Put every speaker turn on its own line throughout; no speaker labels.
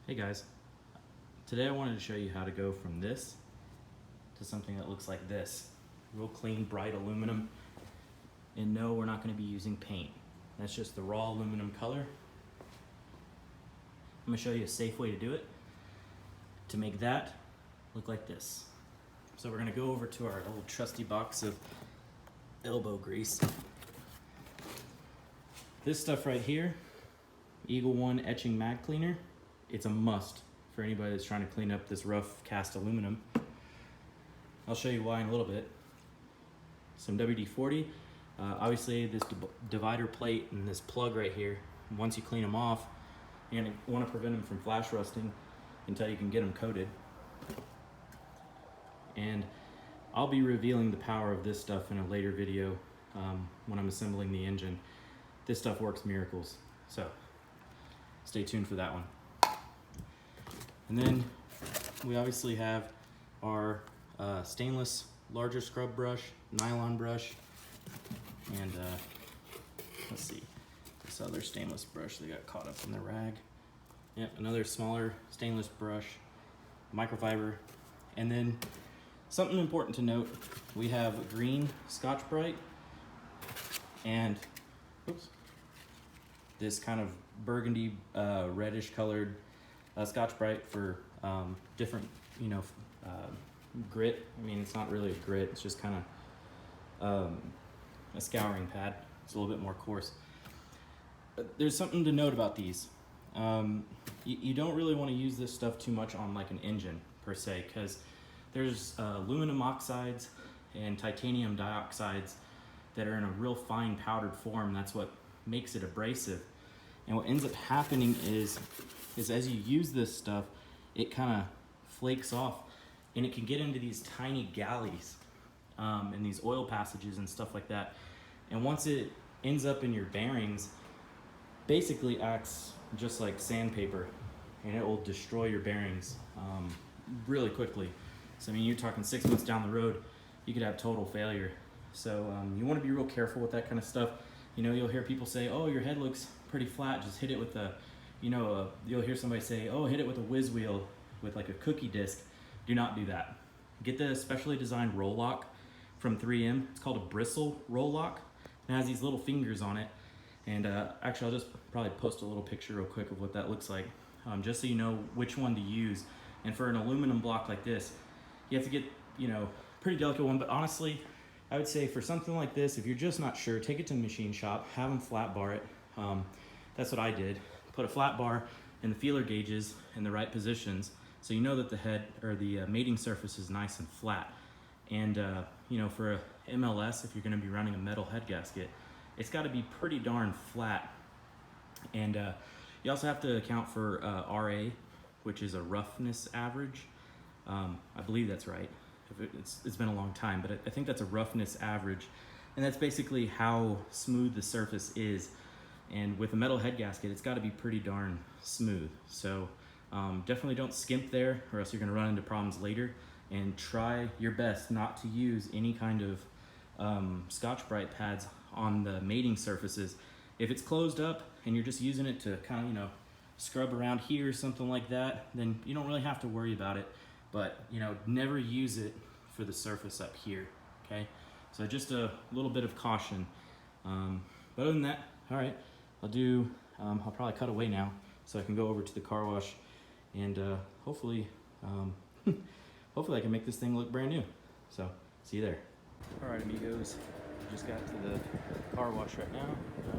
Hey guys, today I wanted to show you how to go from this to something that looks like this. Real clean, bright aluminum. And no, we're not going to be using paint. That's just the raw aluminum color. I'm going to show you a safe way to do it, to make that look like this. So we're going to go over to our old trusty box of elbow grease. This stuff right here, Eagle One etching mag cleaner, it's a must for anybody that's trying to clean up this rough cast aluminum. I'll show you why in a little bit. Some WD-40. Obviously this divider plate and this plug right here, once you clean them off, you're going to want to prevent them from flash rusting until you can get them coated. And I'll be revealing the power of this stuff in a later video when I'm assembling the engine. This stuff works miracles, so stay tuned for that one. And then we obviously have our stainless larger scrub brush, nylon brush, and let's see, this other stainless brush that got caught up in the rag. Yep, another smaller stainless brush, microfiber, and then something important to note, we have green Scotch-Brite and this kind of burgundy reddish colored Scotch-Brite for different, grit. I mean, it's not really a grit, it's just kind of a scouring pad. It's a little bit more coarse. But there's something to note about these. You don't really want to use this stuff too much on like an engine per se, because there's aluminum oxides and titanium dioxides that are in a real fine powdered form. That's what makes it abrasive. And what ends up happening is as you use this stuff, it kind of flakes off and it can get into these tiny galleys and these oil passages and stuff like that. And once it ends up in your bearings, basically acts just like sandpaper, and it will destroy your bearings really quickly. So I mean, you're talking 6 months down the road, you could have total failure. So you want to be real careful with that kind of stuff. You know, you'll hear people say, oh, your head looks pretty flat, just hit it with a, you'll hear somebody say, oh, hit it with a whiz wheel with like a cookie disc. Do not do that. Get the specially designed roll lock from 3M. It's called a bristle roll lock. It has these little fingers on it. And actually, I'll just probably post a little picture real quick of what that looks like, just so you know which one to use. And for an aluminum block like this, you have to get, pretty delicate one. But honestly, I would say for something like this, if you're just not sure, take it to the machine shop, have them flat bar it. That's what I did. Put a flat bar and the feeler gauges in the right positions, so you know that the head or the mating surface is nice and flat. And for a MLS, if you're going to be running a metal head gasket, it's got to be pretty darn flat. And you also have to account for RA, which is a roughness average. I believe that's right. It's been a long time, but I think that's a roughness average, and that's basically how smooth the surface is. And with a metal head gasket, it's got to be pretty darn smooth. So definitely don't skimp there, or else you're going to run into problems later. And try your best not to use any kind of Scotch-Brite pads on the mating surfaces. If it's closed up and you're just using it to kind of scrub around here or something like that, then you don't really have to worry about it. But never use it for the surface up here. Okay, so just a little bit of caution. But other than that, all right, I'll probably cut away now so I can go over to the car wash, and hopefully I can make this thing look brand new. So see you there. All right, amigos, just got to the car wash right now.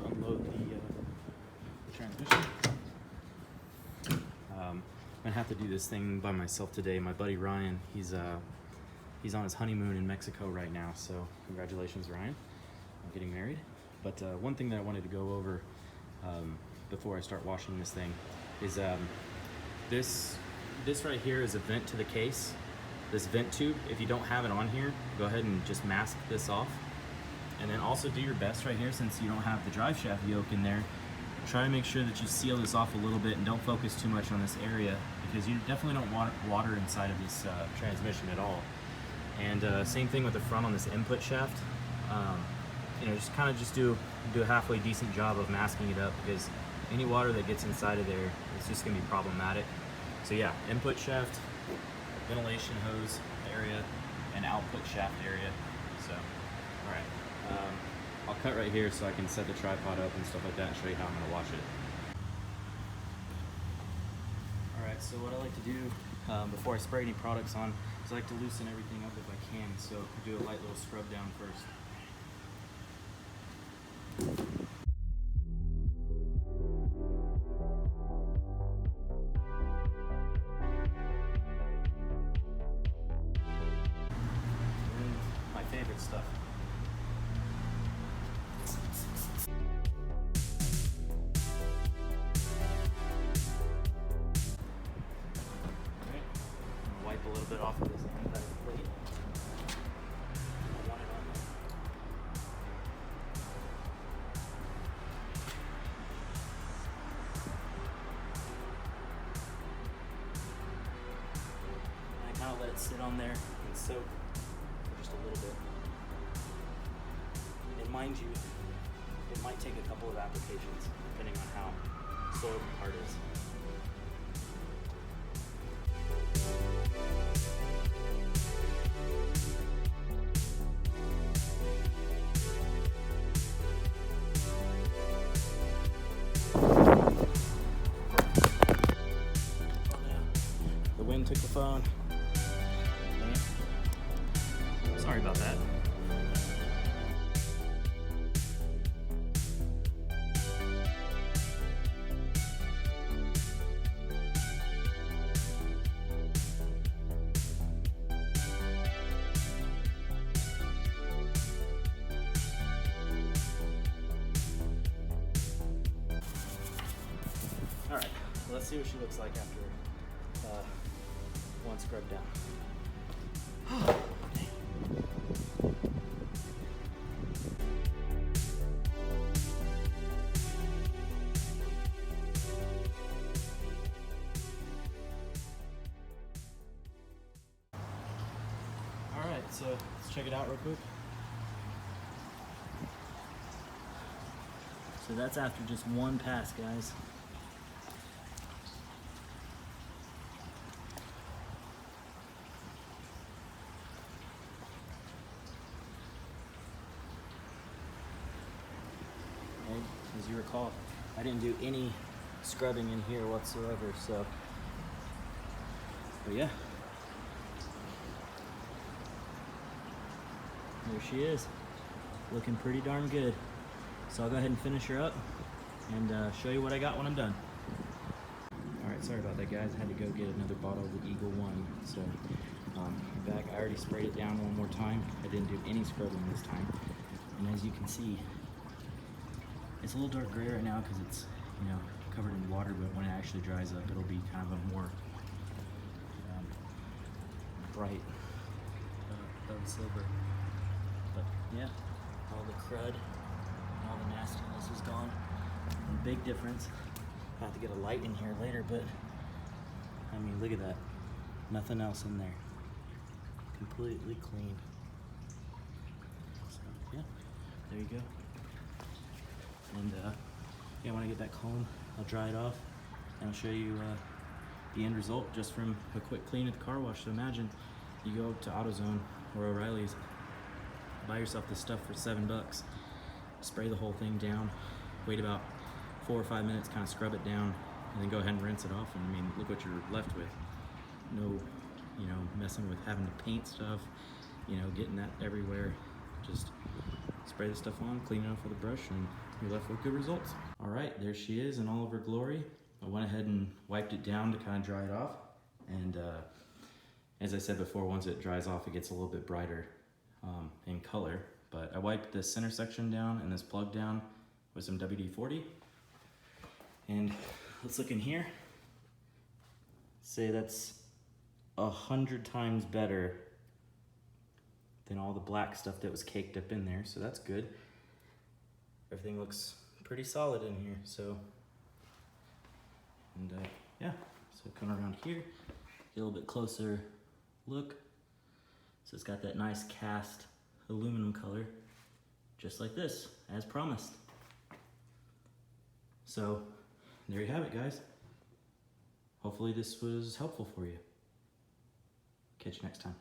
Unload the transmission. I'm gonna have to do this thing by myself today. My buddy Ryan, he's on his honeymoon in Mexico right now, so congratulations, Ryan, on getting married. But one thing that I wanted to go over before I start washing this thing is this right here is a vent to the case. This vent tube, if you don't have it on here, go ahead and just mask this off. And then also do your best right here, since you don't have the drive shaft yoke in there, try to make sure that you seal this off a little bit and don't focus too much on this area, because you definitely don't want water inside of this transmission at all. And same thing with the front on this input shaft. Just do a halfway decent job of masking it up, because any water that gets inside of there, it's just gonna be problematic. So yeah, input shaft, ventilation hose area, and output shaft area. So, all right. I'll cut right here so I can set the tripod up and stuff like that and show you how I'm gonna wash it. All right, so what I like to do before I spray any products on is I like to loosen everything up if I can. So I do a light little scrub down first. And my favorite stuff. Wipe a little bit off of this plate. I want it on there. And I kind of let it sit on there and soak for just a little bit. And mind you, it might take a couple of applications depending on how soiled the part is. Took the phone. Sorry about that. All right, let's see what she looks like after one scrub down. All right, so let's check it out real quick. So that's after just one pass, guys. As you recall, I didn't do any scrubbing in here whatsoever, so, but yeah. There she is, looking pretty darn good. So I'll go ahead and finish her up and show you what I got when I'm done. All right, sorry about that, guys. I had to go get another bottle of the Eagle One. So back, I already sprayed it down one more time. I didn't do any scrubbing this time. And as you can see, it's a little dark gray right now because it's, you know, covered in water, but when it actually dries up, it'll be kind of a more bright silver. But yeah, all the crud, all the nastiness is gone. And big difference. I have to get a light in here later, but I mean, look at that. Nothing else in there. Completely clean. So yeah, there you go. And yeah, when I get back home, I'll dry it off and I'll show you the end result just from a quick clean at the car wash. So imagine you go to AutoZone or O'Reilly's, buy yourself this stuff for $7, spray the whole thing down, wait about 4 or 5 minutes, kind of scrub it down, and then go ahead and rinse it off. And I mean, look what you're left with. No, you know, messing with having to paint stuff, you know, getting that everywhere. Just spray the stuff on, clean it off with a brush, and you're left with good results. All right, there she is in all of her glory. I went ahead and wiped it down to kind of dry it off. And as I said before, once it dries off, it gets a little bit brighter in color. But I wiped the center section down and this plug down with some WD-40. And let's look in here. Say that's 100 times better than all the black stuff that was caked up in there. So that's good. Everything looks pretty solid in here. So, and yeah, so come around here, get a little bit closer look. So it's got that nice cast aluminum color, just like this, as promised. So there you have it, guys. hopefully this was helpful for you. Catch you next time.